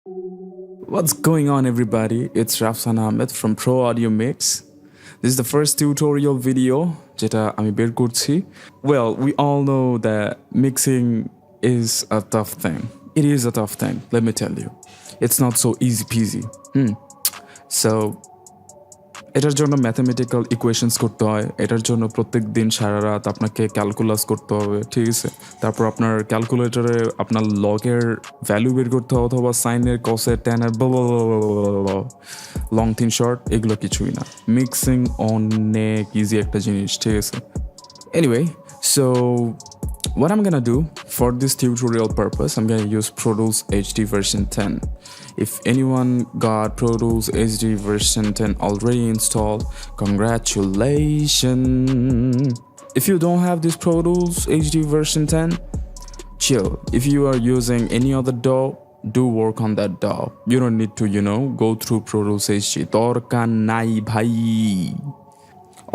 What's going on, everybody? It's Rafsan Ahmed from Pro Audio Mix. This is the first tutorial video যেটা আমি বের করছি. Well, we all know that mixing is a tough thing. It is a tough thing, let me tell you. It's not so easy peasy. So এটার জন্য mathematical equations করতে হয়, এটার জন্য প্রত্যেক দিন সারা রাত আপনাকে ক্যালকুলাস করতে হবে, ঠিক আছে? তারপর আপনার ক্যালকুলেটরে আপনার লগের ভ্যালু বের করতে হবে, অথবা সাইনের কসের ট্যানের লং থিন শর্ট, এগুলো কিছুই না। মিক্সিং অনেক ইজি একটা জিনিস, ঠিক আছে? Anyway, so what I'm gonna do for this tutorial purpose, I'm gonna use Pro Tools HD version 10. If anyone got Pro Tools HD version 10 already installed, congratulations. If you don't have this Pro Tools HD version 10, chill. If you are using any other DAW, do work on that DAW. You don't need to, go through Pro Tools HD. Dorkar nai bhai.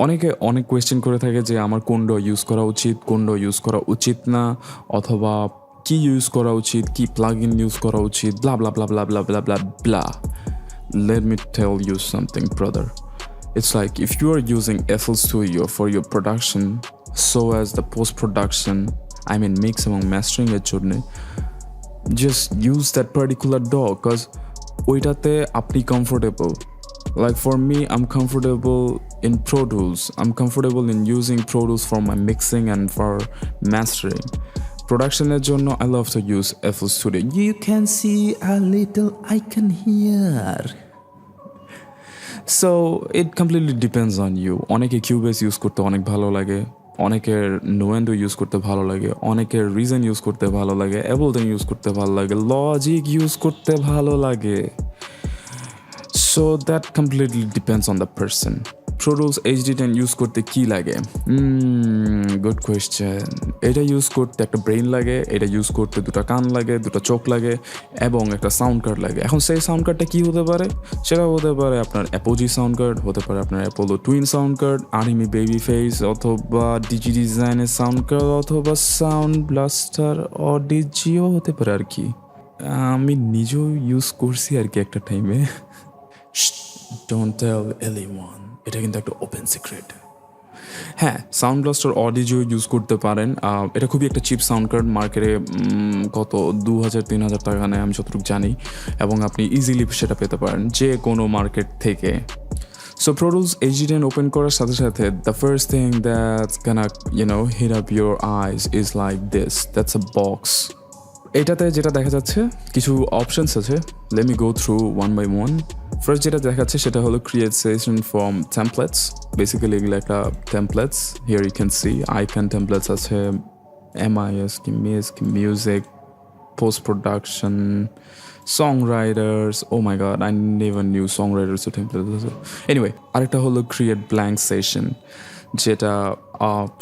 অনেকে অনেক question করে থাকে যে আমার কোন ড use করা উচিত, কোন ড ইউজ করা উচিত না, অথবা কি ইউজ করা উচিত, কি প্লাগ ইন ইউজ করা উচিত, ব্লা ব্লা ব্লা ব্লা ব্লা ব্লা ব্লা ব্লা। Let me tell you something, brother. It's like if you are using FL Studio for your production, so as the post-production, mix এবং mastering এর জন্য, just use that particular DAW because ওইটাতে আপনি comfortable. Like for me, I'm comfortable in Pro Tools. I'm comfortable in using Pro Tools for my mixing and for mastering. Production এর জন্য I love to use FL Studio. You can see a little icon here. So it completely depends on you. অনেকে Cubase use করতে অনেক ভালো লাগে, অনেকের Nuendo use করতে ভালো লাগে, অনেকের Reason ইউজ করতে ভালো লাগে, Ableton ইউজ করতে ভালো লাগে, Logic ইউজ করতে ভালো লাগে. So that completely depends on the person. Pro Tools HD10 use করতে কি লাগে? Good question. এটা ইউজ করতে একটা ব্রেইন লাগে, এটা ইউজ করতে দুটো কান লাগে, দুটো চোখ লাগে, এবং একটা সাউন্ড কার্ড লাগে। এখন সেই সাউন্ড কার্ডটা কি হতে পারে? সেটা হতে পারে আপনার অ্যাপোজি সাউন্ড কার্ড, হতে পারে আপনার Apollo twin sound card, army baby face, অথবা ডিজি ডিজাইনের সাউন্ড কার্ড, অথবা সাউন্ড ব্লাস্টার অডিজিও হতে পারে আর কি। আমি নিজেও ইউজ করছি আর কি একটা টাইমে। Don't tell anyone. এটা কিন্তু একটা ওপেন সিক্রেট। হ্যাঁ, সাউন্ড ব্লাস্টার অডিও ইউজ করতে পারেন। এটা খুবই একটা চিপ সাউন্ড কার্ড, মার্কেটে কত 2,000-3,000 টাকা নেয় আমি যতটুকু জানি, এবং আপনি ইজিলি সেটা পেতে পারেন যে কোনো মার্কেট থেকে। So Pro Tools HD10 open করার সাথে সাথে the first thing that's gonna hit up your eyes is like this. That's a box. এটাতে যেটা দেখা যাচ্ছে কিছু অপশনস আছে। Let me go through one by one. First যেটা দেখাচ্ছে সেটা হলো create session from templates. Basically এগুলো একটা templates. Here you can see icon templates আছে, music, post production, song writers. Oh my god, I never knew song writers ও templates আছে। Anyway, আরেকটা হলো ক্রিয়েট ব্ল্যাঙ্ক সেশন, যেটা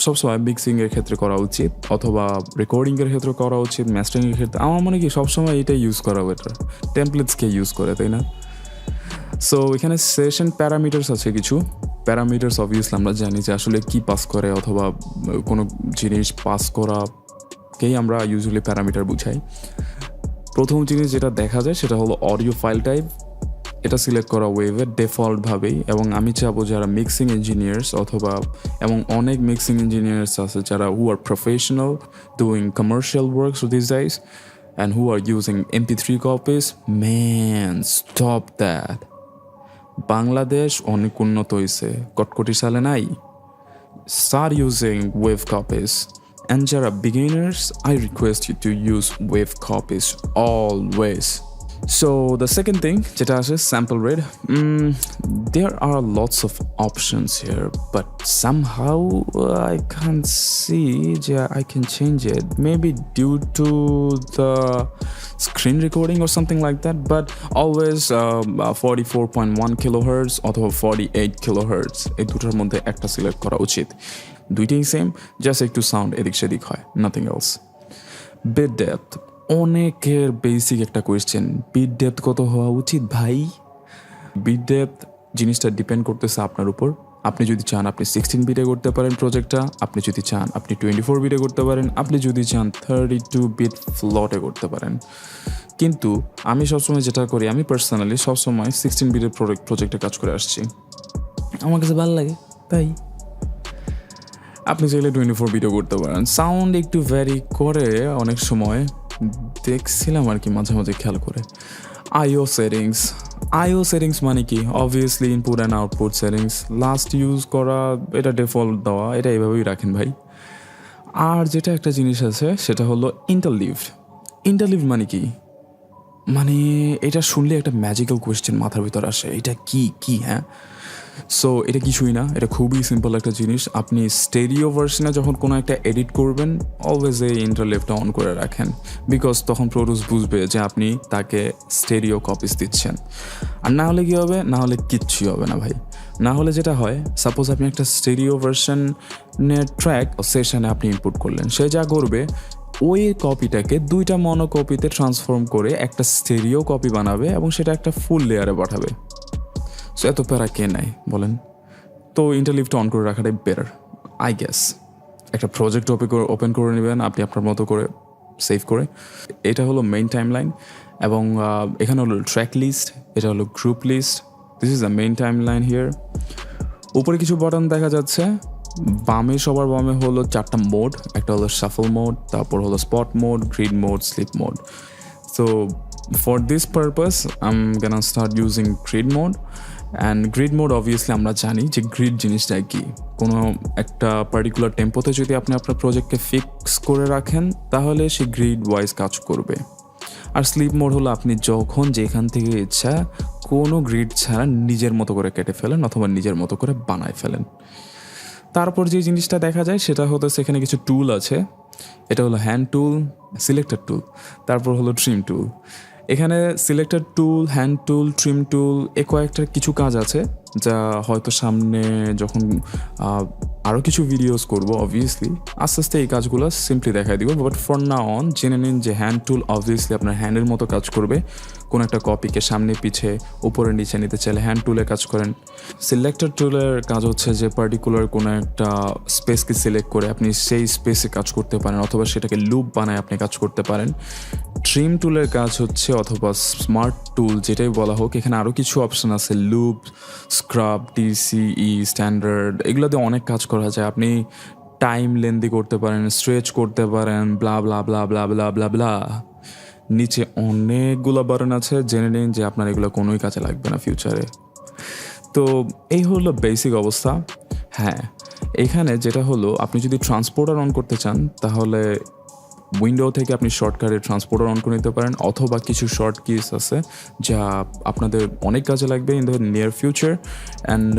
সবসময় মিক্সিংয়ের ক্ষেত্রে করা উচিত, অথবা রেকর্ডিংয়ের ক্ষেত্রে করা উচিত, মাস্টারিংয়ের ক্ষেত্রে। আমার মনে কি সবসময় এটাই ইউজ করা বেটার, টেমপ্লেটসকে ইউজ করে, তাই না? সো এখানে সেশন প্যারামিটার্স আছে কিছু। প্যারামিটার্স অবভিয়াসলি আমরা জানি যে আসলে কি পাস করে, অথবা কোনো জিনিস পাস করাকেই আমরা ইউজুয়ালি প্যারামিটার বুঝাই। প্রথম জিনিস যেটা দেখা যায় সেটা হলো অডিও ফাইল টাইপ। এটা সিলেক্ট করা ওয়েভের ডিফল্টভাবেই, এবং আমি চাবো যারা মিক্সিং ইঞ্জিনিয়ার্স, অথবা এবং অনেক মিক্সিং ইঞ্জিনিয়ার্স আছে যারা who are professional doing commercial works these days and who are using MP3 copies, man, stop that. Bangladesh অনেক উন্নত হয়েছে, কটকটি সালে নাই। Start using wave copies. And যারা beginners, I request you to use wave copies always. So the second thing, যেটা আছে sample rate. There are lots of options here, but somehow I can't see I can change it. Maybe due to the screen recording or something like that, but always 44.1 kilohertz অথবা 48 kilohertz এই দুটোর মধ্যে একটা select করা উচিত। দুইটাই same, just একটু sound এদিক সেদিক হয়, নাথিং এলস। বিট ডেপথ অনেকের বেসিক একটা কোয়েশ্চেন, বিট ডেপথ কত হওয়া উচিত ভাই? বিট ডেপথ জিনিসটা ডিপেন্ড করতেছে আপনার উপর। আপনি যদি চান আপনি 16 বিটে করতে পারেন প্রজেক্টটা, আপনি যদি চান আপনি 24 বিটে করতে পারেন, আপনি যদি চান 32 বিট ফ্লটে করতে পারেন। কিন্তু আমি সবসময় যেটা করি, আমি পার্সোনালি সবসময় 16 বিটের প্রজেক্টে কাজ করে আসছি, আমার কাছে ভালো লাগে তাই। আপনি চাইলে 24 বিটও করতে পারেন। সাউন্ড একটু ভ্যারি করে অনেক সময়, দেখছিলাম আর কি মাঝে মাঝে খেয়াল করে। আইও সেটিংস মানে কি? Obviously input and output settings last use করা, এটা ডিফল্ট দেওয়া, এটা এইভাবেই রাখেন ভাই। আর যেটা একটা জিনিস আছে সেটা হলো ইন্টারলিভ মানে কি? মানে এটা শুনলে একটা ম্যাজিক্যাল কোয়েশ্চেন মাথার ভিতর আসে, এটা কি হ্যাঁ? সো এটা কিছুই না, এটা খুবই সিম্পল একটা জিনিস। আপনি স্টেরিও ভার্সনে যখন কোনো একটা এডিট করবেন, অলওয়েজ এই ইন্টারলেভটা অন করে রাখেন, বিকজ তখন Pro Tools বুঝবে যে আপনি তাকে স্টেরিও কপিস দিচ্ছেন। আর না হলে কী হবে? না হলে কিচ্ছুই হবে না ভাই। না হলে যেটা হয়, সাপোজ আপনি একটা স্টেরিও ভার্সনের ট্র্যাক সেশনে আপনি ইনপুট করলেন, সে যা করবে ওই কপিটাকে 2টা মনো কপিতে ট্রান্সফর্ম করে একটা স্টেরিও কপি বানাবে এবং সেটা একটা ফুল লেয়ারে পাঠাবে। সো এত প্যারা কে নেয় বলেন? তো ইন্টারলিভটা অন করে রাখাটাই বেটার আই গেস। একটা প্রজেক্ট ওপেন করে নেবেন আপনি আপনার মতো করে সেভ করে। এটা হলো মেইন টাইমলাইন এবং এখানে হলো ট্র্যাক লিস্ট, এটা হলো group list. This is the main timeline here. উপরে কিছু বাটন দেখা যাচ্ছে, সবার বামে হলো 4টা মোড, একটা হলো শাফল মোড, তারপর হলো spot mode, grid mode, sleep mode. So for this purpose I am gonna start using grid mode. And greed mode obviously আমরা জানি যে গ্রিড জিনিসটা কি। কোনো একটা পার্টিকুলার টেম্পোতে যদি আপনি আপনার প্রজেক্টকে ফিক্স করে রাখেন তাহলে সে গ্রিড ওয়াইজ কাজ করবে। আর স্লিপ মোড হলো আপনি যখন যেখান থেকে ইচ্ছা কোনো গ্রিড ছাড়া নিজের মতো করে কেটে ফেলেন অথবা নিজের মতো করে বানায় ফেলেন। তারপর যে জিনিসটা দেখা যায় সেটা হতো সেখানে কিছু টুল আছে, এটা হলো হ্যান্ড টুল, সিলেক্টর টুল, তারপর হলো ট্রিম টুল। এখানে সিলেক্টর টুল, হ্যান্ড টুল, ট্রিম টুল এ কয়েকটা কিছু কাজ আছে যা হয়তো সামনে যখন আরও কিছু ভিডিওস করবো অবভিয়াসলি আস্তে আস্তে এই কাজগুলো সিম্পলি দেখাই দিব। বাট ফর নাও অন জেনে নিন যে হ্যান্ড টুল অবভিয়াসলি আপনার হ্যান্ডের মতো কাজ করবে। কোনো একটা কপিকে সামনে পিছে উপরে নিচে নিতে চাইলে হ্যান্ড টুলে কাজ করেন। সিলেক্টর টুলের কাজ হচ্ছে যে পার্টিকুলার কোনো একটা স্পেসকে সিলেক্ট করে আপনি সেই স্পেসে কাজ করতে পারেন অথবা সেটাকে লুপ বানায় আপনি কাজ করতে পারেন। ট্রিম টুলের কাজ হচ্ছে, অথবা স্মার্ট টুল যেটাই বলা হোক, এখানে আরও কিছু অপশান আছে, লুপ, স্ক্রাব, টিসিই, স্ট্যান্ডার্ড, এগুলো দিয়ে অনেক কাজ করা যায়। আপনি টাইম লেন্দি করতে পারেন, স্ট্রেচ করতে পারেন, ব্লা ব্লা ব্লা ব্লা ব্লা ব্লা ব্লা। নিচে অনেকগুলো বাটন আছে, জেনে নিন যে আপনার এগুলো কোনোই কাজে লাগবে না ফিউচারে। তো এই হলো বেসিক অবস্থা। হ্যাঁ, এখানে যেটা হলো আপনি যদি ট্রান্সপোর্টার অন করতে চান তাহলে উইন্ডো থেকে আপনি শর্টকাটে ট্রান্সপোর্টার অন করে নিতে পারেন, অথবা কিছু শর্ট কিজ আছে যা আপনাদের অনেক কাজে লাগবে in the near future. And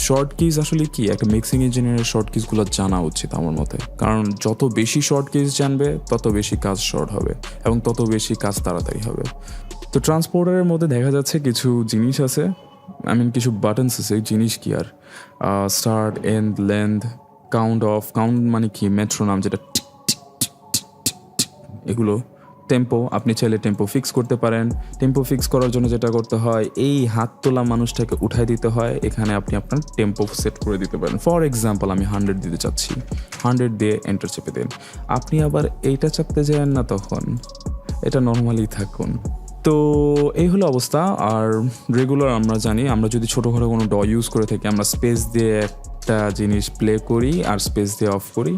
short keys আসলে কি, একটা মিক্সিং ইঞ্জিনিয়ারের শর্ট কিজগুলো জানা উচিত আমার মতে, কারণ যত বেশি শর্ট কিজ জানবে তত বেশি কাজ শর্ট হবে এবং তত বেশি কাজ তাড়াতাড়ি হবে। তো ট্রান্সপোর্টারের মধ্যে দেখা যাচ্ছে কিছু জিনিস আছে, কিছু বাটনস আছে। জিনিস কি আর, start, end, length, count off, count মানে কি মেট্রোনম, যেটা এগুলো। টেম্পো, আপনি চাইলে টেম্পো ফিক্স করতে পারেন। টেম্পো ফিক্স করার জন্য যেটা করতে হয়, এই হাত তোলা মানুষটাকে উঠাই দিতে হয়, এখানে আপনি আপনার টেম্পো সেট করে দিতে পারেন। ফর এক্সাম্পল আমি 100 দিতে চাচ্ছি, 100 দিয়ে এন্টার চেপে দেন। আপনি আবার এইটা চাপতে যান না, তখন এটা নর্মালি থাকুন। তো এই হলো অবস্থা। আর রেগুলার আমরা জানি, আমরা যদি ছোটোখাটো কোনো ড ইউজ করে থাকি, আমরা স্পেস দিয়ে একটা জিনিস প্লে করি আর স্পেস দিয়ে অফ করি।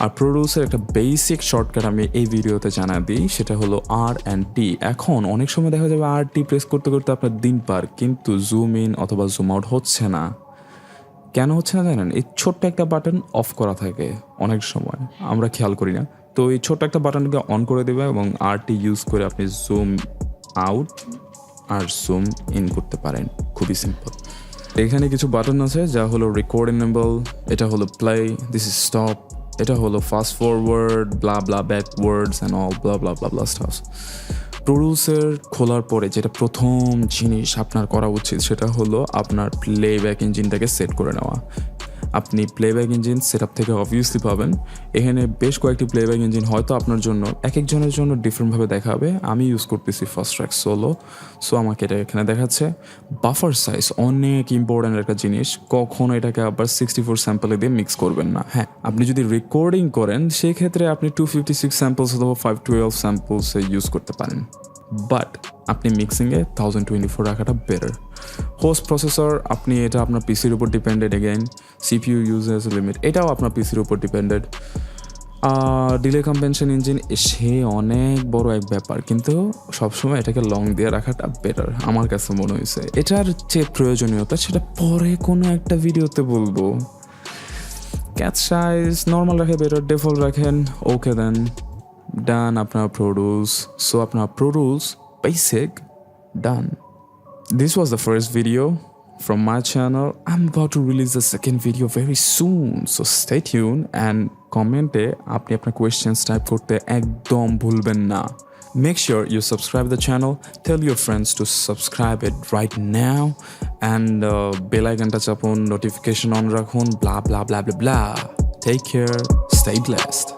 আর Pro Toolsের একটা বেসিক শর্টকাট আমি এই ভিডিওতে জানা দিই, সেটা হলো R&T। এখন অনেক সময় দেখা যাবে R&T প্রেস করতে করতে আপনার দিন পার, কিন্তু জুম ইন অথবা জুম আউট হচ্ছে না। কেন হচ্ছে না জানেন? এই ছোট্ট একটা বাটন অফ করা থাকে, অনেক সময় আমরা খেয়াল করি না। তো এই ছোট্ট একটা বাটনকে অন করে দেবে এবং R&T ইউজ করে আপনি জুম আউট আর জুম ইন করতে পারেন, খুবই সিম্পল। এখানে কিছু বাটন আছে যা হলো রেকর্ড এনেবল, এটা হলো প্লে, দিস ইজ স্টপ, এটা হলো fast forward, blah blah backwards and all blah blah blah blah staff. Pro Toolsের খোলার পরে যেটা প্রথম জিনিস আপনার করা উচিত সেটা হলো আপনার প্লেব্যাক ইঞ্জিনটাকে সেট করে নেওয়া। আপনি প্লেব্যাক ইঞ্জিন সেট আপ থেকে অবভিয়াসলি পাবেন। এখানে বেশ কয়েকটি প্লেব্যাক ইঞ্জিন হয়তো আপনার জন্য এক একজনের জন্য ডিফারেন্টভাবে দেখাবে। আমি ইউজ করতেছি ফার্স্ট ট্র্যাক সোলো, সো আমাকে এটা এখানে দেখাচ্ছে। বাফার সাইজ অনেক ইম্পর্ট্যান্ট একটা জিনিস, কখনো এটাকে আবার 64 স্যাম্পলে দিয়ে মিক্স করবেন না। হ্যাঁ, আপনি যদি রেকর্ডিং করেন সেই ক্ষেত্রে আপনি 256 স্যাম্পলস অথবা 512 স্যাম্পলসে ইউজ করতে পারেন, বাট আপনি মিক্সিংয়ে 1024 রাখাটা বেটার। হোস্ট প্রসেসর, আপনি এটা আপনার পিসির উপর depended. Again CPU uses limit, এটাও আপনার পিসির উপর ডিপেন্ডেড। ডিলে কম্পেনশন ইঞ্জিন, সে অনেক বড় এক ব্যাপার, কিন্তু সবসময় এটাকে লং দিয়ে রাখাটা বেটার আমার কাছে মনে হয়েছে। এটার যে প্রয়োজনীয়তা সেটা পরে কোনো একটা ভিডিওতে বলবো। ক্যাচ সাইজ নর্মাল রাখে বেটার, ডিফল্ট রাখেন, ওকে দেন ডান আপনার Pro Tools। সো আপনার Pro Tools basic done. This was the first video from my channel. I'm about to release the second video very soon, so stay tuned and comment আপনি আপনার questions type করতে একদম ভুলবেন না। Make sure you subscribe the channel, tell your friends to subscribe it right now, and bell icon-টা চাপুন, notification on রাখুন, blah blah blah blah blah. Take care, stay blessed.